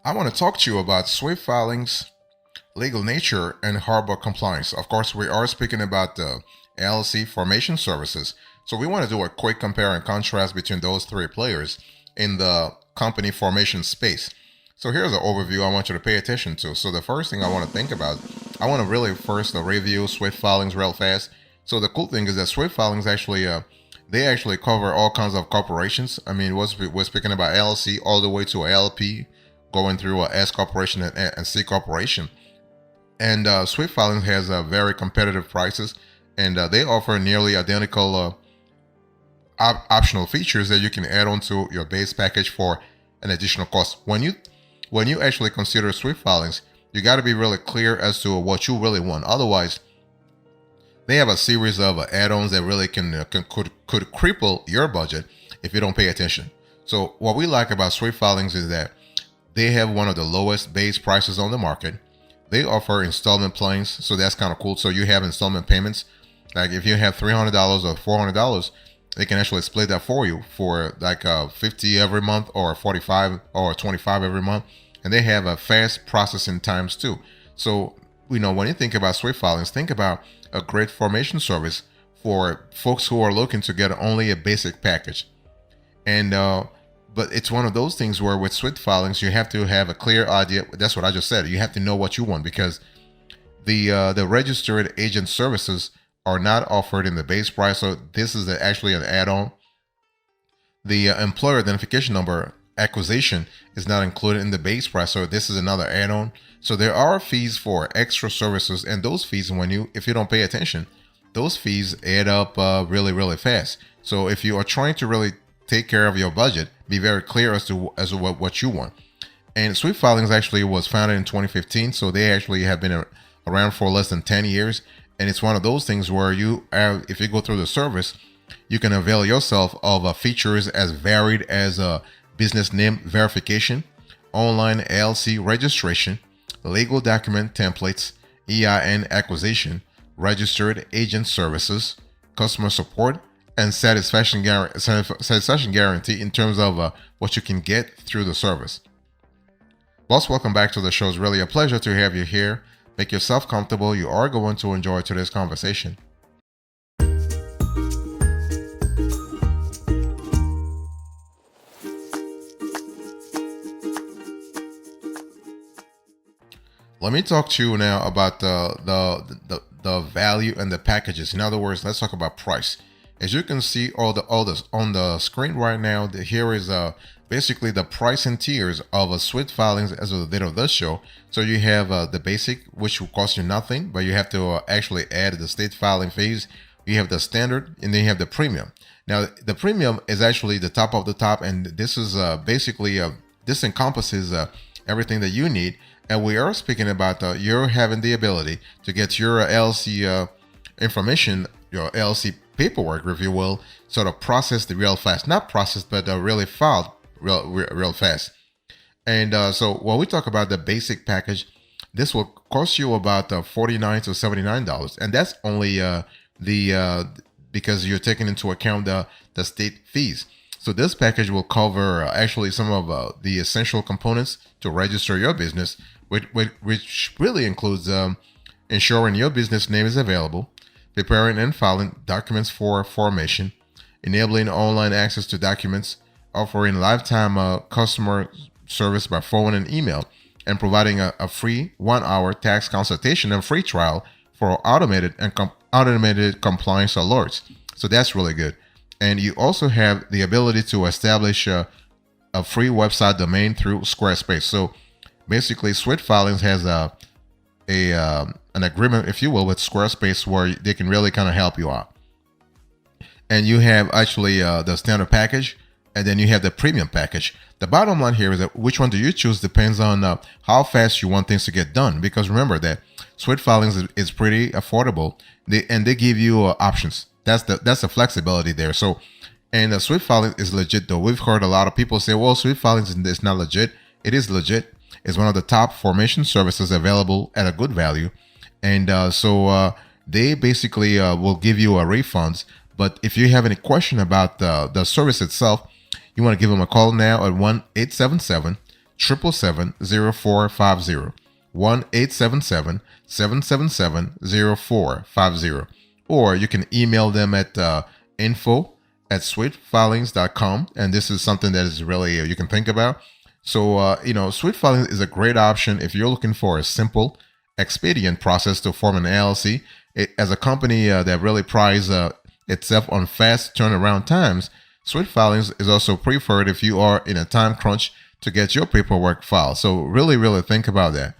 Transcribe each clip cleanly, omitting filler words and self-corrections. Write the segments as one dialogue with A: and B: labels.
A: I want to talk to you about Swyft Filings, LegalNature, and Harbor Compliance. Of course, we are speaking about the LLC formation services. So we want to do a quick compare and contrast between those three players in the company formation space. So here's an overview I want you to pay attention to. So the first thing I want to think about, I want to really first review Swyft Filings real fast. So the cool thing is that Swyft Filings actually they actually cover all kinds of corporations. I mean, we're speaking about LLC all the way to LP, going through a S corporation and C corporation. And Swyft Filings has very competitive prices, and they offer nearly identical optional features that you can add on to your base package for an additional cost. When you actually consider Swyft Filings, you got to be really clear as to what you really want. Otherwise, they have a series of add-ons that really could cripple your budget if you don't pay attention. So what we like about Swyft Filings is that they have one of the lowest base prices on the market. They offer installment plans, so that's kind of cool. So you have installment payments. Like if you have $300 or $400, they can actually split that for you for like 50 every month or 45 or 25 every month. And they have a fast processing times too. So, when you think about Swyft Filings, think about a great formation service for folks who are looking to get only a basic package. And but it's one of those things where with Swyft Filings, you have to have a clear idea. That's what I just said. You have to know what you want, because the registered agent services are not offered in the base price. So this is actually an add-on. The employer identification number acquisition is not included in the base price, so this is another add-on. So there are fees for extra services, and those fees, if you don't pay attention, those fees add up really fast. So if you are trying to really take care of your budget, be very clear as to what you want. And Swyft Filings actually was founded in 2015, so they actually have been around for less than 10 years. And it's one of those things where if you go through the service, you can avail yourself of features as varied as business name verification, online LLC registration, legal document templates, EIN acquisition, registered agent services, customer support, and satisfaction guarantee in terms of what you can get through the service. Boss, welcome back to the show. It's really a pleasure to have you here. Make yourself comfortable. You are going to enjoy today's conversation. Let me talk to you now about the value and the packages. In other words, let's talk about price. As you can see, all this on the screen right now, here is basically the pricing tiers of a Swyft Filings as of the date of this show. So you have the basic, which will cost you nothing, but you have to actually add the state filing fees. You have the standard, and then you have the premium. Now, the premium is actually the top of the top, and this is basically this encompasses everything that you need. And we are speaking about you're having the ability to get your LLC information, your LLC paperwork, if you will, sort of processed real fast. Not processed, but really filed real fast. And so when we talk about the basic package, this will cost you about $49 to $79, and that's only because you're taking into account the state fees. So this package will cover actually some of the essential components to register your business, which really includes ensuring your business name is available, preparing and filing documents for formation, enabling online access to documents, offering lifetime customer service by phone and email, and providing a free 1-hour tax consultation and free trial for automated compliance alerts. So that's really good. And you also have the ability to establish a free website domain through Squarespace. So basically, Swyft Filings has an agreement, if you will, with Squarespace where they can really kind of help you out. And you have actually the standard package, and then you have the premium package. The bottom line here is that which one do you choose depends on how fast you want things to get done. Because remember that Swyft Filings is pretty affordable, and they give you options. That's the flexibility there. So, and Swyft Filings is legit though. We've heard a lot of people say, "Well, Swyft Filings is not legit." It is legit. It's one of the top formation services available at a good value, and so they basically will give you a refunds. But if you have any question about the service itself, you want to give them a call now at 1-877 1-877-0450. 1-877-777-0450. Or you can email them at info@swyftfilings.com. And this is something that is really you can think about. So, Swyft Filings is a great option if you're looking for a simple, expedient process to form an LLC. As a company that really prides itself on fast turnaround times, Swyft Filings is also preferred if you are in a time crunch to get your paperwork filed. So really, really think about that.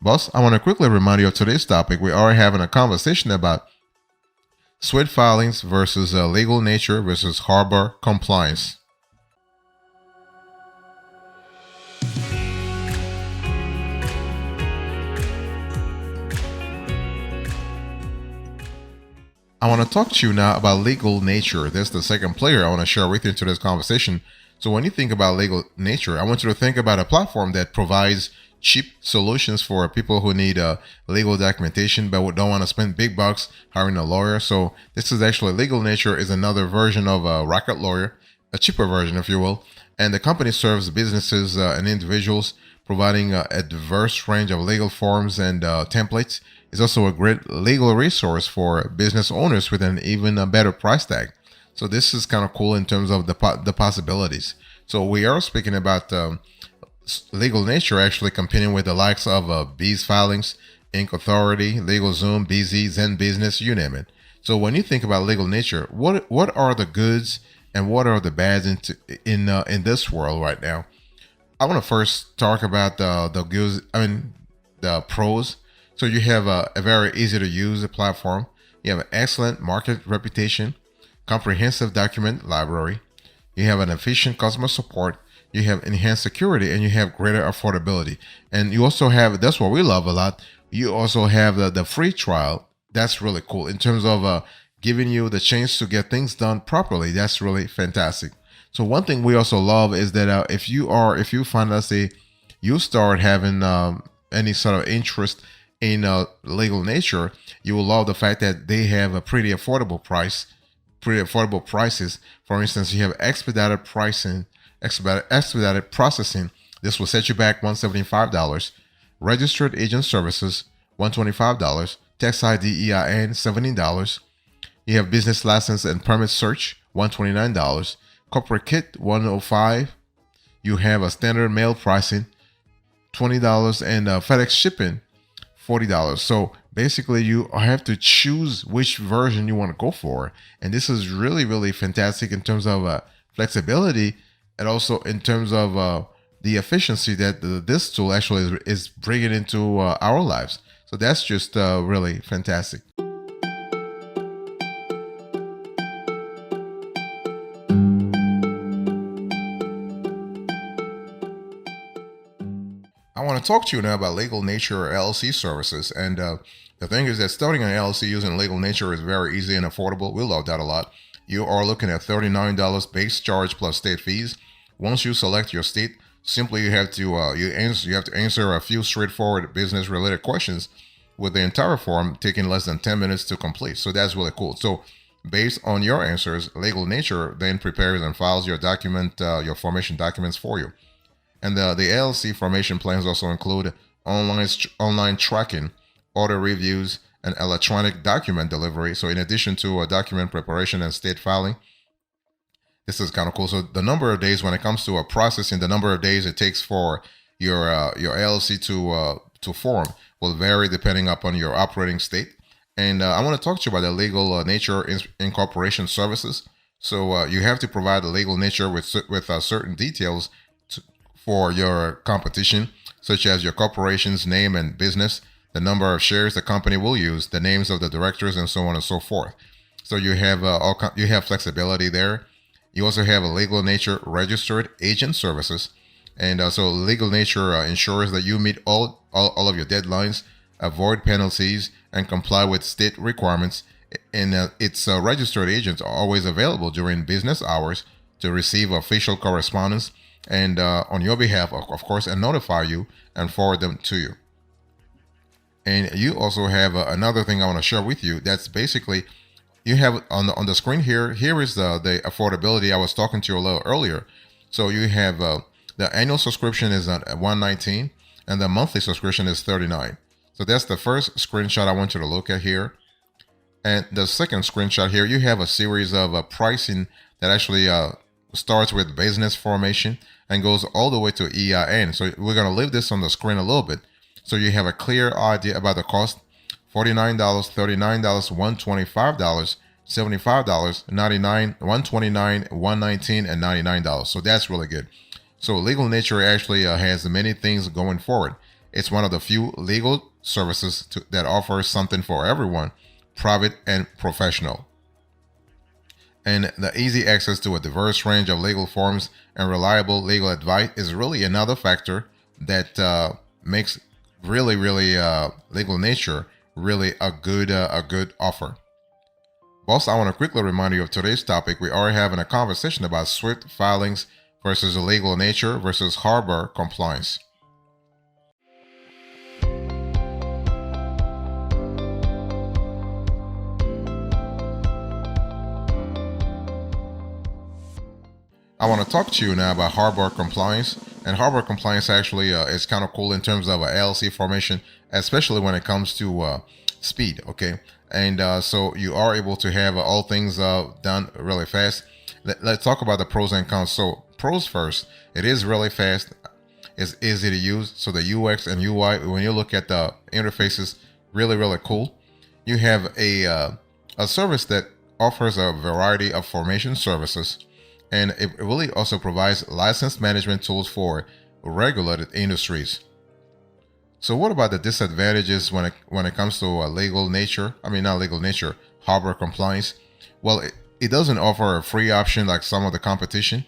A: Boss, I want to quickly remind you of today's topic. We are having a conversation about Swyft Filings versus LegalNature versus Harbor Compliance. I want to talk to you now about LegalNature. That's the second player I want to share with you in today's conversation. So when you think about LegalNature, I want you to think about a platform that provides cheap solutions for people who need legal documentation but don't want to spend big bucks hiring a lawyer. So this is actually LegalNature is another version of a Rocket Lawyer, a cheaper version, if you will. And the company serves businesses and individuals, providing a diverse range of legal forms and templates. It's also a great legal resource for business owners with an even better price tag. So this is kind of cool in terms of the possibilities. So we are speaking about LegalNature actually competing with the likes of Bestie Filings, Inc. Authority, LegalZoom, BZ, Zen Business, you name it. So when you think about LegalNature, what are the goods and what are the bads in this world right now? I want to first talk about the goods. The pros. So you have a very easy to use platform. You have an excellent market reputation, comprehensive document library. You have an efficient customer support. You have enhanced security, and you have greater affordability. And you also have, that's what we love a lot, you also have the free trial. That's really cool in terms of giving you the chance to get things done properly. That's really fantastic. So one thing we also love is that if you find, let's say, you start having any sort of interest in LegalNature, you will love the fact that they have a pretty affordable prices. For instance, you have expedited processing. This will set you back $175. Registered agent services, $125. Tax ID EIN, $17. You have business license and permit search, $129. Corporate kit, $105. You have a standard mail pricing, $20, and FedEx shipping, $40. So basically you have to choose which version you want to go for. And this is really, really fantastic in terms of flexibility, and also in terms of the efficiency that this tool actually is bringing into our lives. So that's just really fantastic. I want to talk to you now about LegalNature LLC services. And the thing is that starting an LLC using LegalNature is very easy and affordable. We love that a lot. You are looking at $39 base charge plus state fees. Once you select your state, simply you have to answer a few straightforward business related questions, with the entire form taking less than 10 minutes to complete. So that's really cool. So based on your answers, LegalNature then prepares and files your formation documents for you. And the LLC formation plans also include online tracking, order reviews, and electronic document delivery. So in addition to document preparation and state filing, this is kind of cool. So the number of days when it comes to processing, the number of days it takes for your LLC to form will vary depending upon your operating state. And I want to talk to you about the LegalNature incorporation services. So you have to provide the LegalNature with certain details for your competition, such as your corporation's name and business, the number of shares the company will use, the names of the directors, and so on and so forth. So you have flexibility there. You also have a LegalNature registered agent services, and so LegalNature ensures that you meet all of your deadlines, avoid penalties, and comply with state requirements. And its registered agents are always available during business hours to receive official correspondence and on your behalf, of course, and notify you and forward them to you. And you also have another thing I want to share with you. That's basically, you have on the screen here. Here is the affordability I was talking to you a little earlier. So you have The annual subscription is at $119 and the monthly subscription is $39. So that's the first screenshot I want you to look at here. And the second screenshot here, you have a series of pricing that actually starts with business formation and goes all the way to EIN. So we're going to leave this on the screen a little bit so you have a clear idea about the cost. $49, $39, $125, $75, $99, $129, $119, and $99. So that's really good. So LegalNature actually has many things going forward. It's one of the few legal services that offers something for everyone, private and professional. And the easy access to a diverse range of legal forms and reliable legal advice is really another factor that makes really LegalNature really a good offer. Boss, I want to quickly remind you of today's topic. We are having a conversation about Swyft Filings versus LegalNature versus Harbor Compliance. I want to talk to you now about Harbor Compliance. And Harbor Compliance actually is kind of cool in terms of LLC formation, especially when it comes to speed, okay? And so you are able to have all things done really fast. Let's talk about the pros and cons. So pros first, it is really fast. It's easy to use. So the UX and UI, when you look at the interfaces, really cool. You have a service that offers a variety of formation services. And it really also provides license management tools for regulated industries. So what about the disadvantages when it comes to LegalNature? I mean, not LegalNature, Harbor Compliance. Well, it doesn't offer a free option like some of the competition.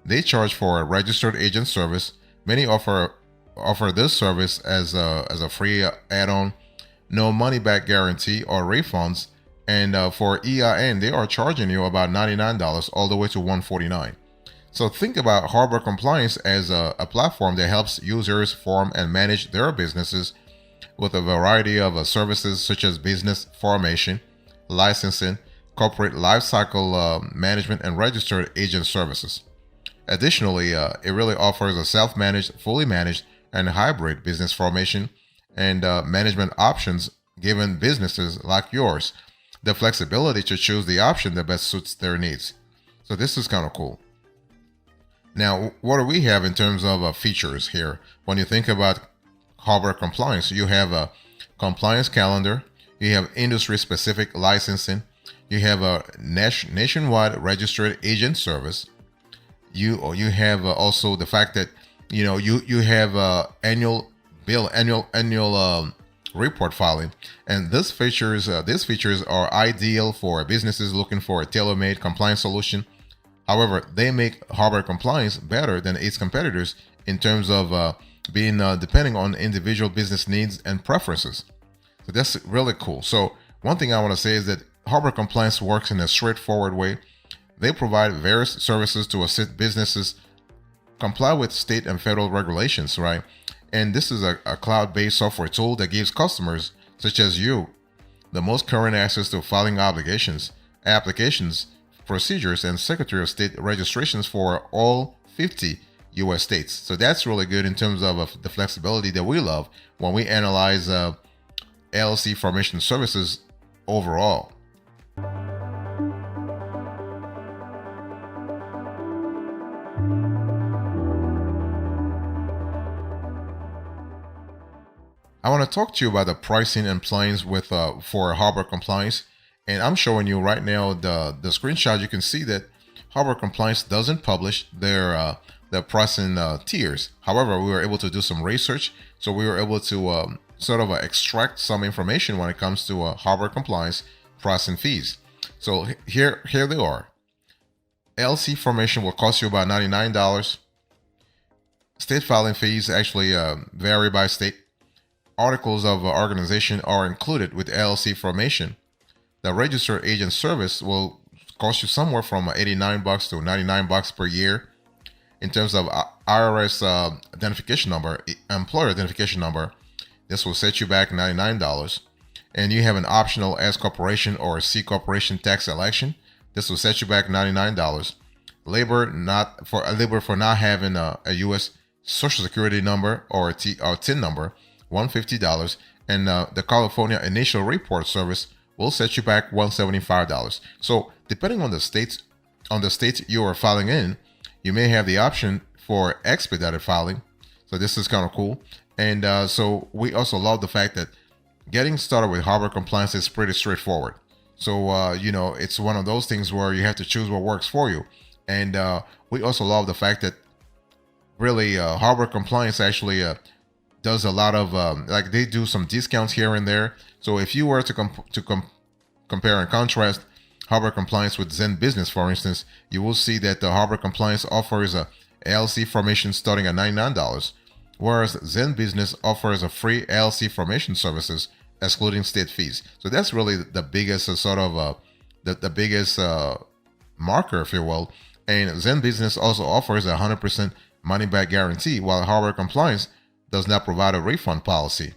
A: They charge for a registered agent service. Many offer this service as a free add-on, no money back guarantee or refunds. And for EIN, they are charging you about $99 all the way to $149. So think about Harbor Compliance as a platform that helps users form and manage their businesses with a variety of services such as business formation, licensing, corporate lifecycle management, and registered agent services. Additionally, it really offers a self-managed, fully managed, and hybrid business formation and management options given businesses like yours the flexibility to choose the option that best suits their needs. So this is kind of cool. Now, what do we have in terms of features here? When you think about Harbor Compliance, you have a compliance calendar, you have industry-specific licensing, you have a nationwide registered agent service. You have also the fact that you have annual report filing, and these features are ideal for businesses looking for a tailor-made compliance solution. However, they make Harbor Compliance better than its competitors in terms of being depending on individual business needs and preferences. So that's really cool. So one thing I want to say is that Harbor Compliance works in a straightforward way. They provide various services to assist businesses comply with state and federal regulations, right? And this is a cloud-based software tool that gives customers, such as you, the most current access to filing obligations, applications, procedures, and Secretary of State registrations for all 50 U.S. states. So that's really good in terms of the flexibility that we love when we analyze LLC formation services overall. I want to talk to you about the pricing and plans for Harbor Compliance. And I'm showing you right now the screenshot. You can see that Harbor Compliance doesn't publish their pricing tiers. However, we were able to do some research. So we were able to sort of extract some information when it comes to Harbor Compliance pricing fees. So here they are. LC formation will cost you about $99. State filing fees actually vary by state. Articles of organization are included with LLC formation. The registered agent service will cost you somewhere from $89 to $99 per year. In terms of IRS identification number, employer identification number, this will set you back $99. And you have an optional S corporation or C corporation tax election. This will set you back $99. labor for not having a U.S. Social Security number or or TIN number, $150, and the California Initial Report Service will set you back $175. So depending on the states you are filing in, you may have the option for expedited filing. So this is kind of cool. And so we also love the fact that getting started with harbor compliance is pretty straightforward. So it's one of those things where you have to choose what works for you. And we also love the fact that really harbor compliance actually does a lot of like they do some discounts here and there. So if you were to compare and contrast harbor compliance with Zen Business, for instance, you will see that the harbor compliance offers a LLC formation starting at $99, whereas Zen Business offers a free LLC formation services excluding state fees. So that's really the biggest sort of the biggest marker, if you will. And Zen Business also offers a 100% money back guarantee, while harbor compliance does not provide a refund policy.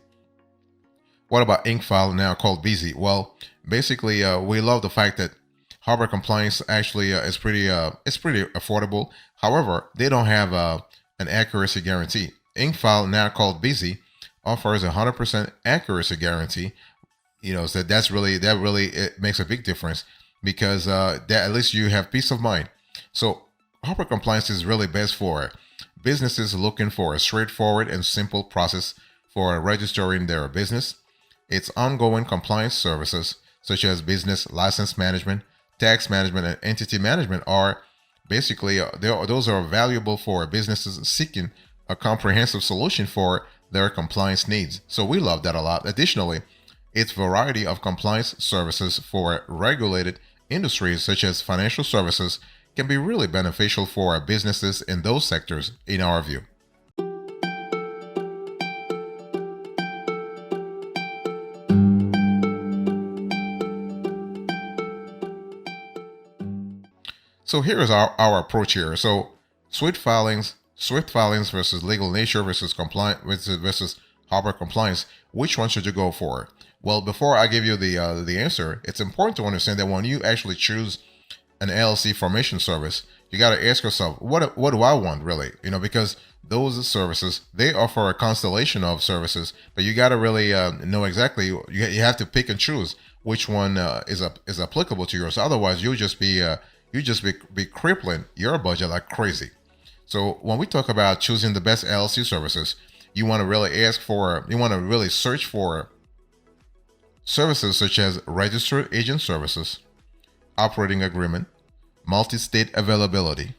A: What about InkFile, now called Busy? Well, basically, we love the fact that harbor compliance actually is pretty affordable. However, they don't have an accuracy guarantee. InkFile, now called Busy, offers a 100% accuracy guarantee. So that really it makes a big difference, because that at least you have peace of mind. So harbor compliance is really best for businesses looking for a straightforward and simple process for registering their business. Its ongoing compliance services, such as business license management, tax management, and entity management, are basically those are valuable for businesses seeking a comprehensive solution for their compliance needs. So we love that a lot. Additionally, its variety of compliance services for regulated industries such as financial services can be really beneficial for businesses in those sectors, in our view. So here is our approach here. So Swyft filings versus LegalNature versus compliant versus harbor compliance. Which one should you go for? Well, before I give you the answer, it's important to understand that when you actually choose an LLC formation service, you got to ask yourself, what do I want really? Because those services, they offer a constellation of services, but you got to really know exactly. You have to pick and choose which one is applicable to yours. Otherwise, you'll just be crippling your budget like crazy. So when we talk about choosing the best LLC services, you want to really search for services such as registered agent services, operating agreement, multi-state availability,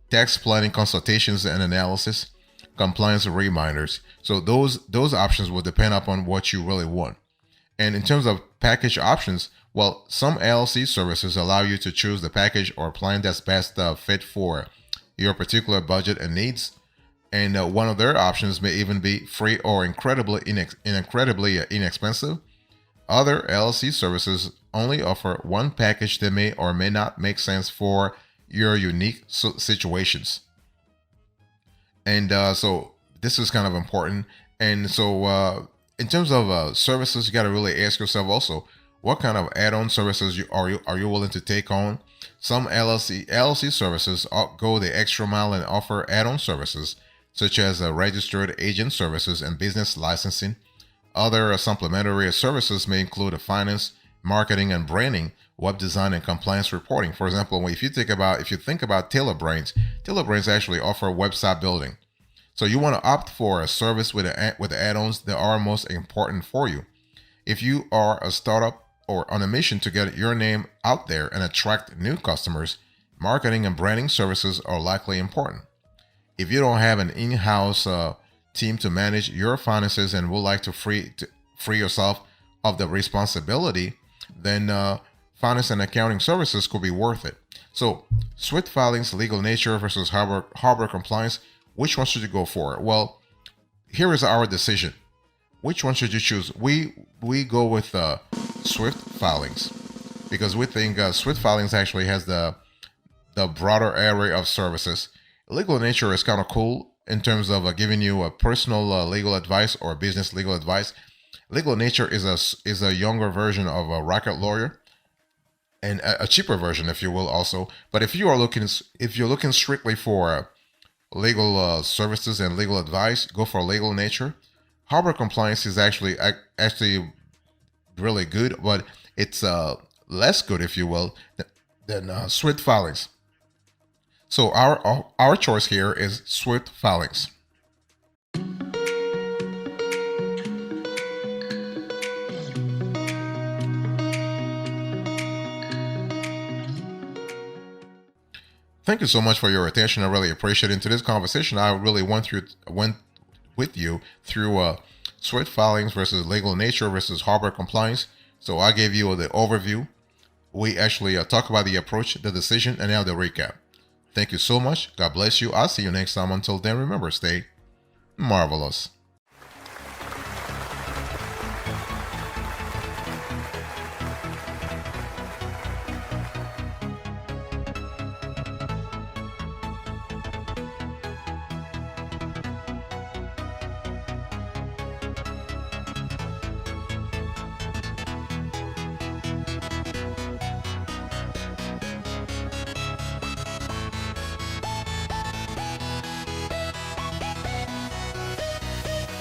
A: tax planning consultations and analysis, compliance reminders. So those options will depend upon what you really want. And in terms of package options, well, some LLC services allow you to choose the package or plan that's best fit for your particular budget and needs. And one of their options may even be free or incredibly inexpensive. Other LLC services only offer one package that may or may not make sense for your unique situations. And so this is kind of important. And so in terms of services, you got to really ask yourself also, what kind of add-on services are you willing to take on? Some LLC services go the extra mile and offer add-on services such as registered agent services and business licensing. Other supplementary services may include finance, marketing and branding, web design, and compliance reporting. For example, if you think about Taylor Brains actually offer website building. So you want to opt for a service with the add-ons that are most important for you. If you are a startup or on a mission to get your name out there and attract new customers, marketing and branding services are likely important. If you don't have an in-house team to manage your finances and would like to free yourself of the responsibility, then finance and accounting services could be worth it. So, Swyft Filings, LegalNature versus harbor compliance. Which one should you go for? Well, here is our decision. Which one should you choose? We go with Swyft Filings because we think Swyft Filings actually has the broader array of services. LegalNature is kind of cool in terms of giving you a personal legal advice or business legal advice. LegalNature is a younger version of a Rocket Lawyer. and a cheaper version, if you will, also. But if you're looking strictly for legal services and legal advice, go for LegalNature. Harbor Compliance is actually really good, but it's less good, if you will, than Swyft Filings. So our choice here is Swyft Filings. Thank you so much for your attention. I really appreciate it. In today's conversation, I really went with you through Swyft Filings versus LegalNature versus Harbor Compliance. So I gave you the overview. We actually talk about the approach, the decision, and now the recap. Thank you so much. God bless you. I'll see you next time. Until then, remember, stay marvelous.